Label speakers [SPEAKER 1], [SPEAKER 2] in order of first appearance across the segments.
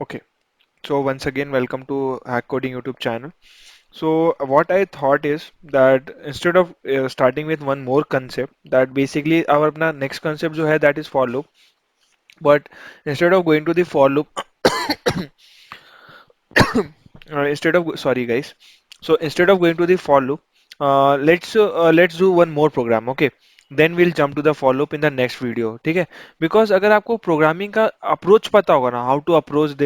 [SPEAKER 1] Okay, so once again, welcome to Hack Coding YouTube channel. So what I thought is that instead of starting with one more concept, that basically our अपना next concept जो है that is for loop. But instead of going to the for loop, instead of sorry guys, so instead of going to the for loop, let's do one more program. Okay, then we'll jump to the for loop in the next video. ठीक है? Because अगर आपको programming का approach पता होगा ना, how to approach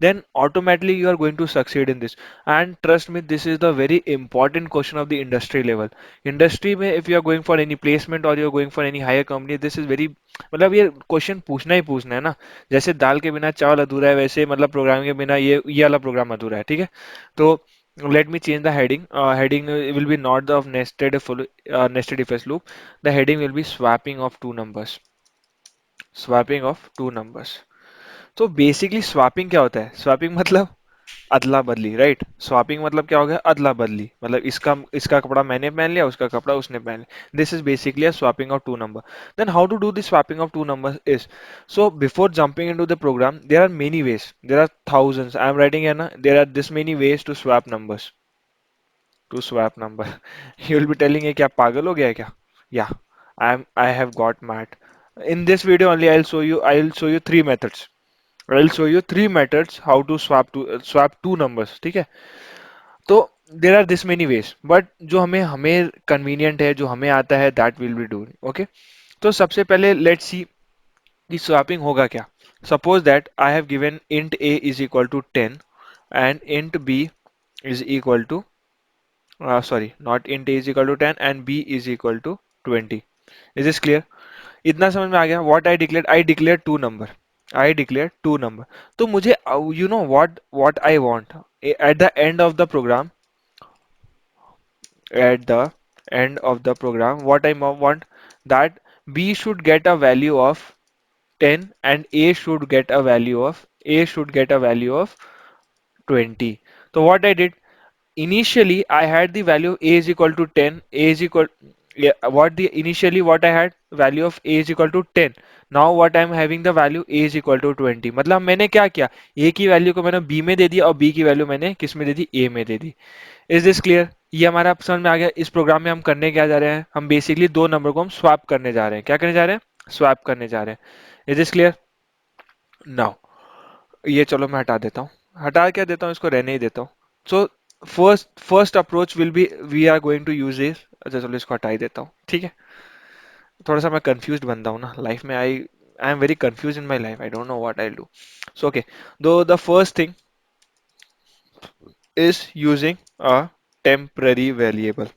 [SPEAKER 1] then automatically you are going to succeed in this. And trust me, this is the very important question of the industry level. Industry में if you are going for any placement or you are going for any higher company, this is very मतलब ये question पूछना ही पूछना है ना. जैसे दाल के बिना चावल अधूरा है, वैसे मतलब प्रोग्रामिंग के बिना ये वाला प्रोग्राम अधूरा है. ठीक है? तो let me change the heading. Heading will be not the of nested if else loop. The heading will be swapping of two numbers. Swapping of two numbers. तो बेसिकली स्वैपिंग क्या होता है? स्वैपिंग मतलब अदला बदली, राइट? स्वैपिंग मतलब क्या हो गया? अदला बदली. मतलब इसका इसका कपड़ा मैंने पहन लिया, उसका कपड़ा उसने पहन लिया. This is basically a swapping of two number. Then how to do this swapping of two numbers is, so before jumping into the program, there are many ways. There are thousands. I am writing here na, there are this many ways to swap numbers. To swap number. You will be telling है क्या पागल हो गया है क्या? Yeah, I have got mad. In this video only I'll show you three methods. I'll show you three methods how to swap two numbers. ठीक है? तो there are this many ways, but जो हमें हमें कन्वीनियंट है, जो हमें आता है, that will be do. Okay, तो सबसे पहले लेट्स सी कि स्वैपिंग होगा क्या. Suppose that I have given int a is equal to 10 and int b is equal to sorry, not int a is equal to 10 and b is equal to 20. Is this clear? इतना समझ में आ गया? What I declared two number. I declared two number. तो मुझे you know what I want at the end of the program. At the end of the program, what I want, that b should get a value of 10 and a should get a value of 20. So what I did, initially I had the value a is equal to 10, a is equal, yeah, initially what I had value of a is equal to 10. Now what I am having the value a is equal to 20. मतलब मैंने क्या किया, a की value को मैंने b में दे दिया और b की वैल्यू मैंने किस में दे दी, a में दे दी. Is this clear? ये हमारा समझ में आ गया. इस प्रोग्राम में हम करने क्या जा रहे हैं, हम बेसिकली दो नंबर को हम स्वैप करने जा रहे हैं. क्या करने जा रहे हैं? स्वैप करने जा रहे हैं. Is this clear? नाउ ये चलो मैं हटा देता हूँ. हटा क्या देता हूँ, इसको रहने ही देता हूँ. So first approach will be, we are going to use this. अच्छा चलो इसको हटा ही देता हूँ. ठीक है? थोड़ा सा मैं कंफ्यूज बनता हूँ ना लाइफ में. I am very confuse in my life. I don't know what I do. So okay, दो the first thing is using a temporary variable.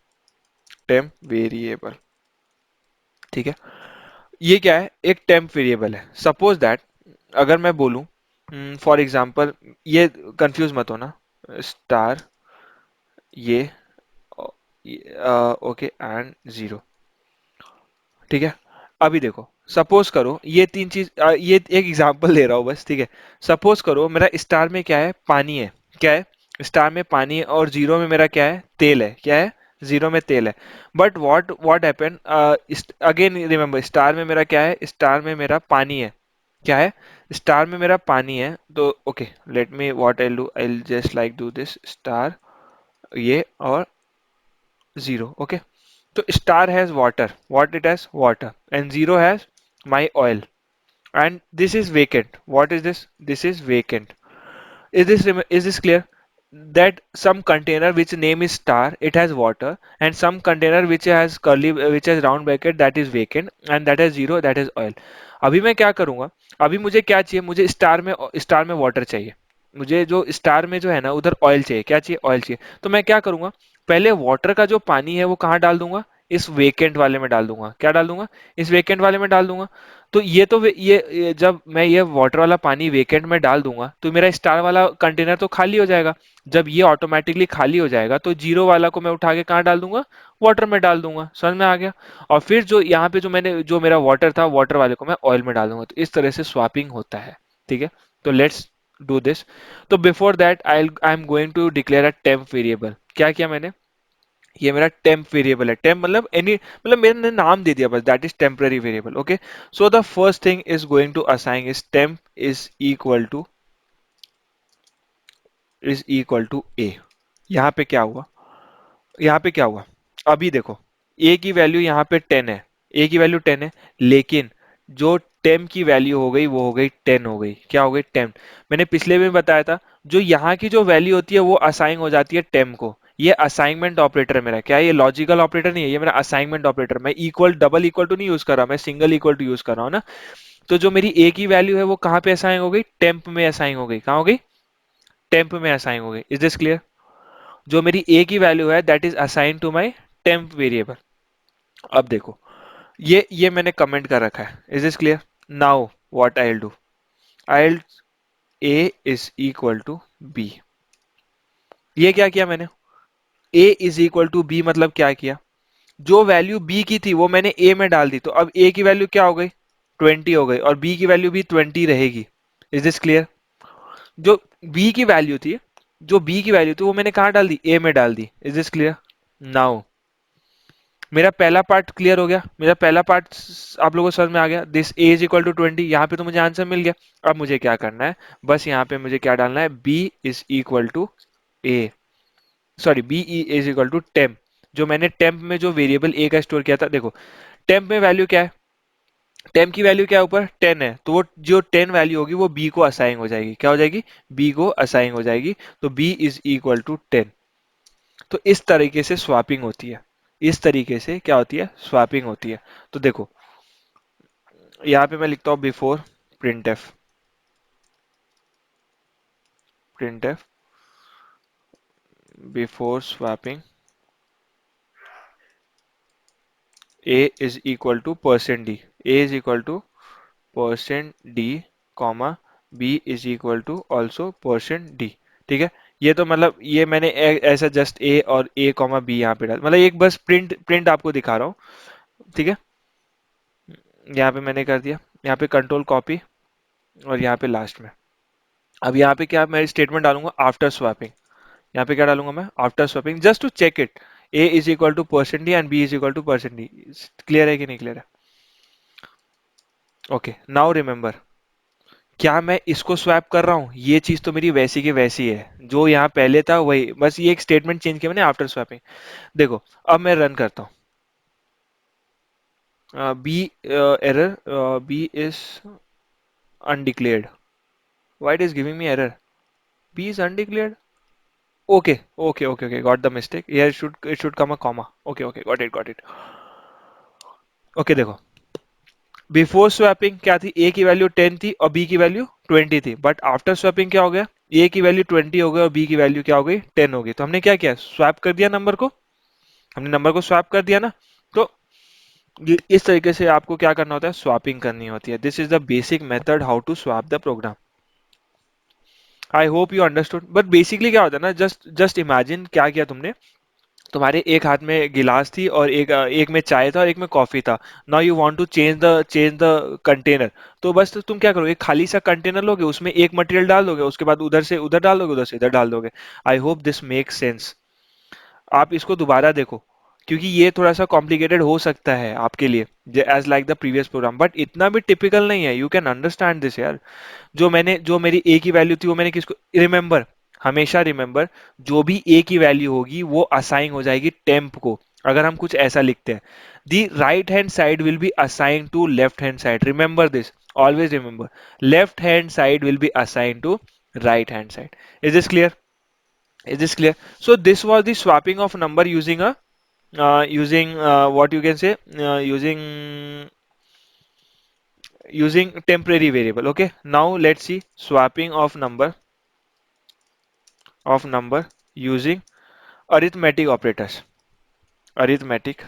[SPEAKER 1] Temp variable. ठीक है? ये क्या है? एक टेम्प वेरिएबल है. सपोज दैट अगर मैं बोलूं फॉर एग्जांपल, ये कंफ्यूज मत होना, स्टार ये ओके एंड जीरो. ठीक है? अभी देखो, सपोज करो ये तीन चीज, ये एक एग्जांपल ले रहा हूँ बस. ठीक है? सपोज करो मेरा स्टार में क्या है, पानी है. क्या है? स्टार में पानी है. और जीरो में मेरा क्या है, तेल है. क्या है? जीरो में तेल है. But what happen, again remember, star में मेरा क्या है, स्टार में मेरा पानी है. क्या है? स्टार में मेरा पानी है. तो okay, let me what I do, I just like do this star ये और zero. Okay, so star has water, what it has, water, and zero has my oil, and this is vacant. What is this? This is vacant. Is this clear? That some container which name is star, it has water, and some container which has curly, which has round bracket, that is vacant, and that has zero, that is oil. अभी मैं क्या करूंगा, अभी मुझे क्या चाहिए, मुझे star में वाटर चाहिए. मुझे जो स्टार में जो है ना, उधर ऑयल चाहिए. क्या चाहिए? ऑयल चाहिए. तो मैं क्या करूंगा, पहले वाटर का जो पानी है वो कहाँ डाल दूंगा, इस वेकेंट वाले में डाल दूंगा. क्या डाल दूंगा? इस वेकेंट वाले में डाल दूंगा. तो ये जब मैं ये वाटर वाला पानी वेकेंट में डाल दूंगा तो मेरा स्टार वाला कंटेनर तो खाली हो जाएगा. जब ये ऑटोमेटिकली खाली हो जाएगा तो जीरो वाला को मैं उठा के कहाँ डाल दूंगा, वाटर में डाल दूंगा. समझ में आ गया? और फिर जो यहाँ पे जो मेरा वाटर था, वाटर वाले को मैं ऑयल में डाल दूंगा. तो इस तरह से स्वैपिंग होता है. ठीक है? तो लेट्स डू दिस. तो before that I am going to declare a temp variable. क्या किया मैंने, ये मेरा टेम्प वेरिएबल है. टेम्प मतलब एनी, मतलब मैंने नाम दे दिया बस, that is temporary variable. Okay, so the first thing is going to assign is temp is equal to is equal to A. यहाँ पे क्या हुआ, यहाँ पे क्या हुआ, अभी देखो, ए की वैल्यू यहाँ पे 10 है, ए की वैल्यू 10 है, लेकिन जो टेम की वैल्यू हो गई वो हो गई 10 हो गई, क्या हो गई 10। मैंने पिछले में बताया था, जो यहाँ की जो वैल्यू होती है वो असाइन हो जाती है टेम को। ये असाइनमेंट ऑपरेटर है मेरा, क्या है? ये लॉजिकल ऑपरेटर नहीं है, ये मेरा असाइनमेंट ऑपरेटर। मैं इक्वल डबल इक्वल टू नहीं यूज कर रहा, मैं सिंगल इक्वल टू यूज कर रहा हूँ ना। तो जो मेरी ए की वैल्यू है वो कहाँ पे असाइन हो गई, टेम्प में असाइन हो गई। कहाँ हो गई, टेम्प में असाइन हो गई। Is this clear? जो मेरी ए की वैल्यू है that is assign to my temp variable. अब देखो, ये मैंने कमेंट कर रखा है। Is this clear? Now what I will do, I will a is equal to b. ये क्या किया मैंने, a is equal to b मतलब क्या किया, जो वैल्यू बी की थी वो मैंने ए में डाल दी, तो अब ए की वैल्यू क्या हो गई, 20 हो गई, और बी की वैल्यू भी 20 रहेगी। Is this clear? जो बी की वैल्यू थी, जो बी की वैल्यू थी वो मैंने कहाँ डाल दी, ए में डाल दी। Is this clear? नाउ मेरा पहला पार्ट क्लियर हो गया, मेरा पहला पार्ट आप लोगों को समझ में आ गया। This a is equal to 20, यहाँ पे तो मुझे आंसर मिल गया। अब मुझे क्या करना है, बस यहाँ पे मुझे क्या डालना है, b is equal to a, sorry b e is equal to temp. जो मैंने टेम्प में जो वेरिएबल ए का स्टोर किया था, देखो टेम्प में वैल्यू क्या है, टेम्प की वैल्यू क्या है ऊपर 10 है, तो वो जो 10 वैल्यू होगी वो बी को असाइन हो जाएगी। क्या हो जाएगी, बी को असाइन हो जाएगी। तो बी इज इक्वल टू 10। तो इस तरीके से स्वैपिंग होती है, इस तरीके से क्या होती है, स्वैपिंग होती है। तो देखो यहाँ पे मैं लिखता हूँ before printf, printf before swapping a is equal to percent d, a is equal to percent d comma b is equal to also percent d. ठीक है, ये तो मतलब ये मैंने ऐसा जस्ट ए और ए कॉमा बी यहाँ पे डाल, मतलब एक बस प्रिंट प्रिंट आपको दिखा रहा हूँ। ठीक है, यहाँ पे मैंने कर दिया, यहाँ पे कंट्रोल कॉपी, और यहाँ पे लास्ट में। अब यहाँ पे क्या मैं स्टेटमेंट डालूंगा, आफ्टर स्वैपिंग। यहाँ पे क्या डालूंगा मैं, after swapping, just to check it, a is equal to percent d and b is equal to percent d. Clear है कि नहीं क्लियर है? ओके, नाउ रिमेंबर, क्या मैं इसको स्वैप कर रहा हूँ, ये चीज तो मेरी वैसी की वैसी है, जो यहाँ पहले था वही, बस ये एक स्टेटमेंट चेंज किया मैंने आफ्टर स्वैपिंग। देखो अब मैं रन करता हूँ, b error, b is undeclared, why it is giving me error, b is undeclared. Okay okay okay okay, got the mistake, here it should come a comma. Okay okay, got it. Okay देखो, before swapping क्या थी, ए की value 10 थी और B की value 20 थी, but after swapping क्या हो गया, ए की वैल्यू 20 हो गई और बी की वैल्यू क्या हो गई, 10 हो गई। तो हमने क्या किया, स्वैप कर दिया नंबर को, हमने नंबर को स्वैप कर दिया ना। तो इस तरीके से आपको क्या करना होता है, स्वैपिंग करनी होती है। This is the basic method how to swap the program. I hope you understood. But basically क्या होता है ना, जस्ट जस्ट इमेजिन क्या किया तुमने, तुम्हारे एक हाथ में गिलास थी और एक में चाय था और एक में कॉफी था। Now you want to change the container. तो बस तुम क्या करोगे, खाली सा कंटेनर लोगे, उसमें एक मटेरियल डाल दोगे, उसके बाद उधर से उधर डाल दोगे, उधर से इधर डाल दोगे। I hope this make sense. आप इसको दोबारा देखो, क्योंकि ये थोड़ा सा कॉम्प्लिकेटेड हो सकता है आपके लिए, as like the previous program, but इतना भी टिपिकल नहीं है। यू कैन अंडरस्टैंड दिस यार। जो मेरी ए की वैल्यू थी वो मैंने किसको, रिमेंबर, हमेशा रिमेंबर, जो भी ए की वैल्यू होगी वो असाइन हो जाएगी टेम्प को। अगर हम कुछ ऐसा लिखते हैं, the right hand side will be assign to left hand side, remember this, always remember, left hand side will be assign to right hand side. Is this clear? Is this clear? So this was the swapping of number using a using what you can say, using temporary variable. Okay, now let's see swapping of number using arithmetic operators. Arithmetic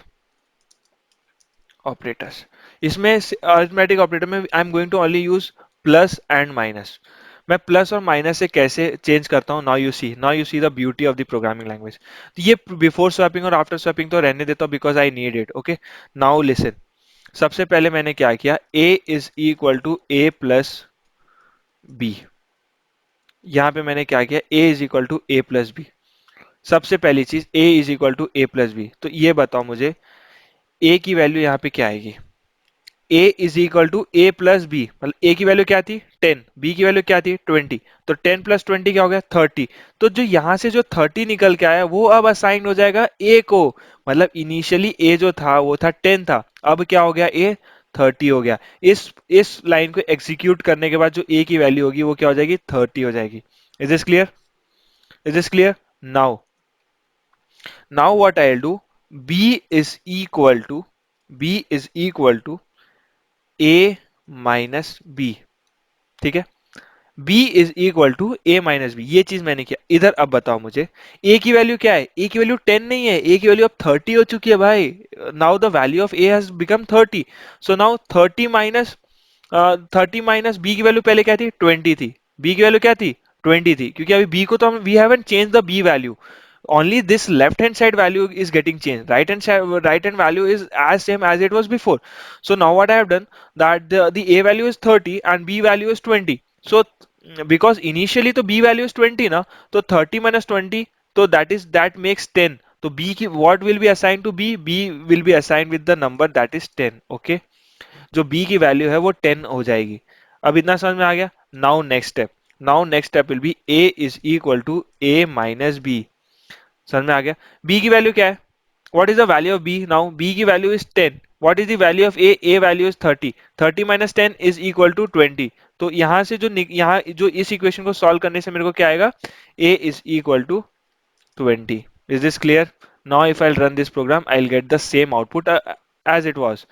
[SPEAKER 1] operators. इसमें arithmetic operator में I am going to only use plus and minus. मैं plus और minus से कैसे change करता हूँ, now you see the beauty of the programming language. तो ये बिफोर स्वैपिंग और आफ्टर स्वैपिंग तो रहने देता हूँ because I need it. Okay, now listen. सबसे पहले मैंने क्या किया, a is equal to A plus b. यहाँ पे मैंने क्या किया, a is equal to A plus b. सबसे पहली चीज a is equal to A plus b. तो ये बताओ मुझे a की वैल्यू यहाँ पे क्या आएगी, A is equal to A plus B, मतलब ए की वैल्यू क्या थी 10, बी की वैल्यू क्या थी 20, तो 10 प्लस 20 क्या हो गया 30। तो जो यहां से जो 30 निकल के आया वो अब असाइन हो जाएगा ए को, मतलब इनिशियली ए जो था वो था 10 था, अब क्या हो गया ए 30 हो गया। इस लाइन को एग्जीक्यूट करने के बाद जो ए की वैल्यू होगी वो क्या हो जाएगी 30 हो जाएगी। Is this clear? Is this clear? Now, now what I will do, b is equal to b is equal to a minus b, ठीक है। b is equal to a minus b, ये चीज मैंने किया। इधर अब बताओ मुझे a की वैल्यू क्या है, a की वैल्यू 10 नहीं है, a की वैल्यू अब 30 हो चुकी है भाई। Now the value of a has become 30, so now 30 minus b की वैल्यू पहले क्या थी 20 थी, बी की वैल्यू क्या थी 20 थी, क्योंकि अभी बी को तो हम we haven't change the b value, only this left hand side value is getting changed, right hand value is as same as it was before. So now what I have done, that the a value is 30 and b value is 20, so because initially the b value is 20 na, so 30 minus 20, so that makes 10, so b ki, what will be assigned to b, b will be assigned with the number that is 10, okay। जो b की value है वो 10 हो जाएगी। अब इतना समझ में आ गया। Now next step, now next step will be a is equal to a minus b. समझ में आ गया। b की वैल्यू क्या है, what is the value of b, now b की value is 10, what is the value of a value is 30, 30 minus 10 is equal to 20। तो यहां से जो यहाँ जो इस इक्वेशन को सॉल्व करने से मेरे को क्या आएगा, a is equal to 20। is this clear? Now if I'll run this program I'll get the same output as it was.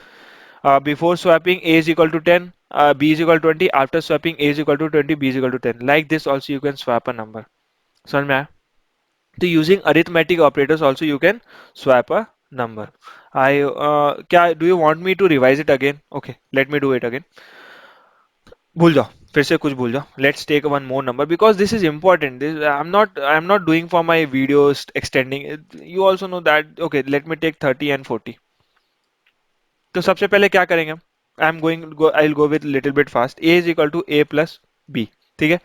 [SPEAKER 1] Before swapping a is equal to 10, b is equal to 20, after swapping a is equal to 20, b is equal to 10, like this also you can swap a number। समझ में आया? तो using arithmetic operators also you can swap a number. I क्या do you want me to revise it again? Okay let me do it again. भूल जाओ, फिर से कुछ भूल जाओ, let's take one more number because this is important, this I am not doing for my video extending, you also know that. Okay let me take 30 and 40। तो सबसे पहले क्या करेंगे, आई will go with little bit fast. A is equal to A plus b, ठीक है।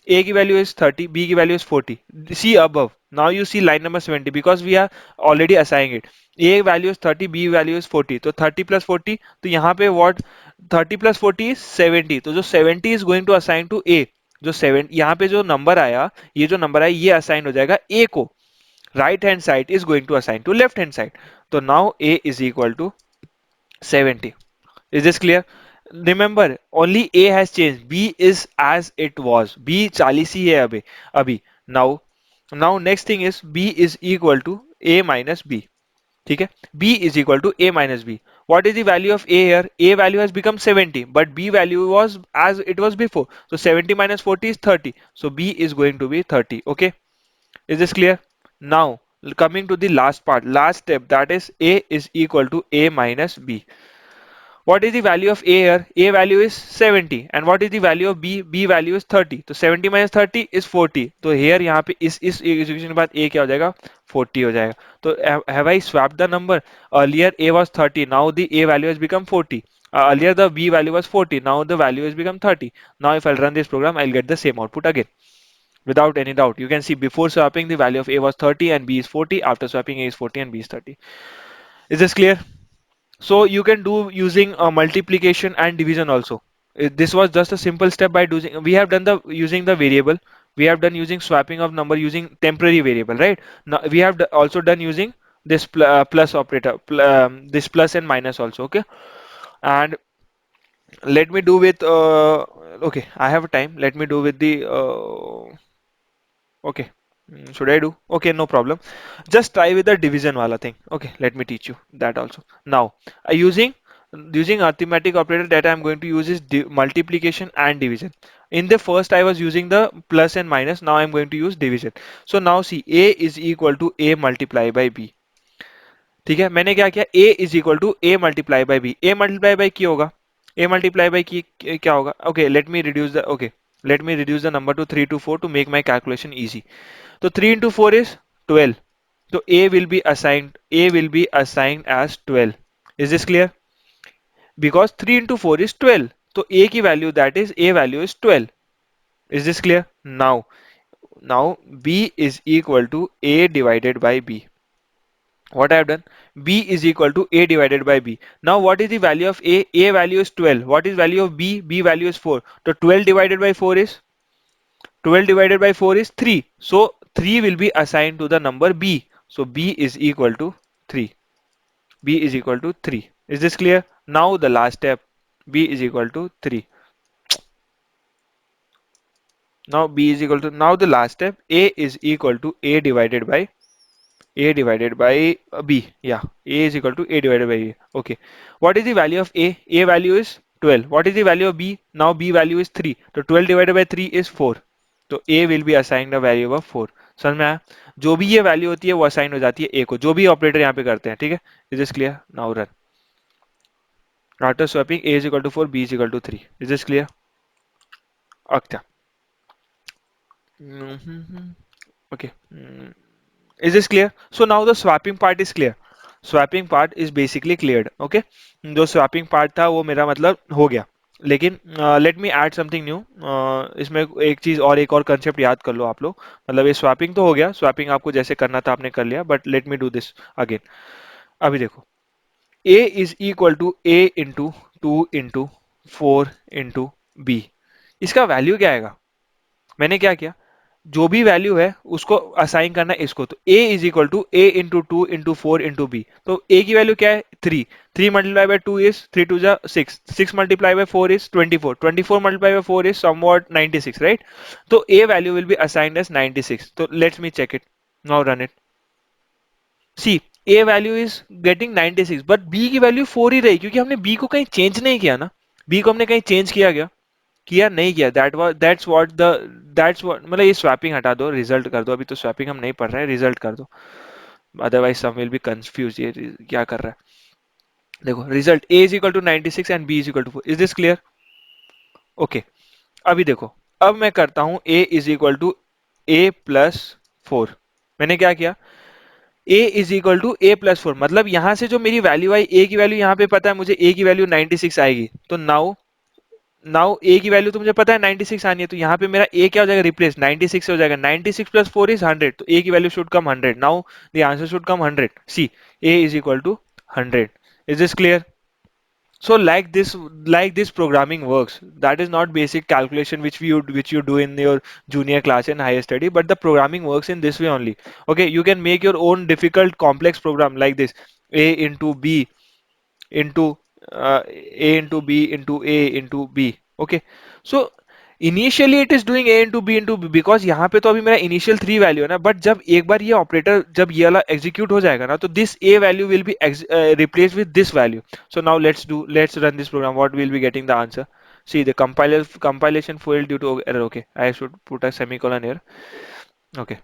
[SPEAKER 1] A की value is 30, B की value is 40। See above. Now you see line number 70 because we are already assigning it. A value is 30, B value is 40, तो 30 plus 40, तो यहाँ पे what 30 plus 40 is 70, तो जो 70 is going to assign to A। जो 7 यहाँ पे जो नंबर आया, ये जो नंबर आया ये असाइन हो जाएगा A को, right hand side is going to assign to left hand side. तो now A is equal to 70। Is this clear? Remember, only A has changed. B is as it was. B 40 ही है अभी। Now, now next thing is B is equal to A minus B. ठीक है? B is equal to A minus B. What is the value of A here? A value has become 70, but B value was as it was before. So 70 minus 40 is 30. So B is going to be 30. Okay? Is this clear? Now, coming to the last part, last step, that is A is equal to A minus B. What is the value of A here? A value is 70 and what is the value of B? B value is 30. तो 70 minus 30 is 40. तो here यहाँ पे इस equation के बाद A क्या हो जाएगा 40 हो जाएगा। तो have I swapped the number? Earlier A was 30, now the A value has become 40. Earlier the B value was 40, now the value has become 30. Now if I'll run this program I'll get the same output again without any doubt. You can see before swapping the value of A was 30 and B is 40. After swapping A is 40 and B is 30. Is this clear? So you can do using multiplication and division also. This was just a simple step by doing. We have done the using the variable. We have done using swapping of number using temporary variable, right? Now we have also done using this plus operator, this plus and minus also. Okay, and let me do with. Okay, I have time. Let me do with the. Okay. Should I do? Okay, no problem. Just try with the division wala thing. Okay, let me teach you that also. Now, using arithmetic operator that I am going to use is multiplication and division. In the first I was using the plus and minus. Now I am going to use division. So now see A is equal to A multiply by B. ठीक है, मैंने क्या किया, A is equal to A multiply by B. A multiply by क्या होगा, A multiply by की क्या होगा? Okay, let me reduce the number to 3 to 4 to make my calculation easy. So 3 into 4 is 12. So A will be assigned as 12. Is this clear? Because 3 into 4 is 12. So A की value, that is A value is 12. Is this clear? Now B is equal to A divided by B. What I have done, b is equal to a divided by b. Now what is the value of a? A value is 12. What is value of b? B value is 4. So 12 divided by 4 is 12 divided by 4 is 3. So 3 will be assigned to the number b. So b is equal to 3. B is equal to 3. Is this clear? Now the last step, b is equal to 3. Now b is equal to, now the last step, a is equal to a divided by b. Yeah, a is equal to a divided by b. Okay. What is the value of a? A value is 12. What is the value of b? Now b value is 3. So 12 divided by 3 is 4. तो a will be assigned a value of 4. समझ में आया? जो भी ये value होती है वो असाइन हो जाती है a को, जो भी ऑपरेटर यहाँ पे करते हैं, ठीक है? Is this clear? Now run. After swapping, a is equal to 4, b is equal to 3. Is this clear? अच्छा. Okay. Is this clear? So now the swapping part is clear. Swapping part is basically cleared. Okay. जो swapping part था वो मेरा मतलब हो गया. लेकिन let me add something new. इसमें एक चीज और, एक और कंसेप्ट याद कर लो आप लोग. मतलब ये स्वैपिंग तो हो गया, स्वैपिंग आपको जैसे करना था आपने कर लिया, but let me do this again. अभी देखो, a is equal to a into 2 into 4 into b. इसका वैल्यू क्या आएगा? मैंने क्या किया, जो भी वैल्यू है उसको असाइन करना है इसको. तो a is equal to a into 2 into 4 into b. तो a की वैल्यू क्या है? 3. 3 मल्टीप्लाई बाय 2 इज 3 टू जा 6. 6 multiply by 4 is 24. 24 multiply by 4 is somewhat 96, right? तो a value will be assigned as 96. तो let's me check it. Now run it. See, a value is getting 96, but b की value 4 ही रही, क्योंकि हमने b को कहीं चेंज नहीं किया ना. b को हमने कहीं चेंज किया गया? किया नहीं किया. दैट्स व्हाट मतलब, ये स्वैपिंग हटा दो, रिजल्ट कर दो. अभी तो स्वैपिंग हम नहीं पढ़ रहे हैं, रिजल्ट कर दो. Otherwise some will be confuse, ये क्या कर रहा है. देखो result, a is equal to 96 and b is equal to 4. Is this clear? Okay. अभी देखो, अब मैं करता हूं a is equal to a plus 4. मैंने क्या किया? a is equal to a plus 4, मतलब यहां से जो मेरी वैल्यू आई, a की वैल्यू यहां पे पता है मुझे, a की वैल्यू 96 आएगी. तो नाउ नाउ ए की वैल्यू तो मुझे पता है 96 आनी है, तो यहाँ पे मेरा ए क्या हो जाएगा? रिप्लेस 96 से हो जाएगा. 96 प्लस 4 इज 100. तो ए की value should come 100. Now the answer should come 100. See, a is equal to 100. Is this clear? So like this programming works. That is not basic calculation which you do in your junior class and higher study, but the programming works in this way only. Okay, you can make your own difficult complex program like this: a into b into a into b into a into b. Okay, so initially it is doing a into b because यहाँ पे तो अभी मेरा initial 3 value है ना, but जब एक बार ये ऑपरेटर, जब ये वाला एग्जीक्यूट हो जाएगा ना, तो this a value will be replace with this value. So now let's run this program. What we'll be getting the answer? See, the compilation failed due to error. Okay, I should put a semicolon here. Okay,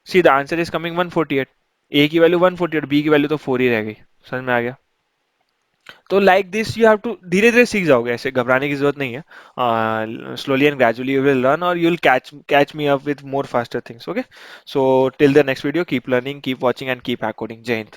[SPEAKER 1] see the answer is coming 148. a की value 148, b की value तो 4 ही रह गई. समझ में आ गया? तो like this you have to, धीरे धीरे सीख जाओगे, ऐसे घबराने की जरूरत नहीं है. Slowly and gradually you will learn, और you will catch me up with more faster things. Okay, so till the next video, keep learning, keep watching and keep coding. जय हिंद.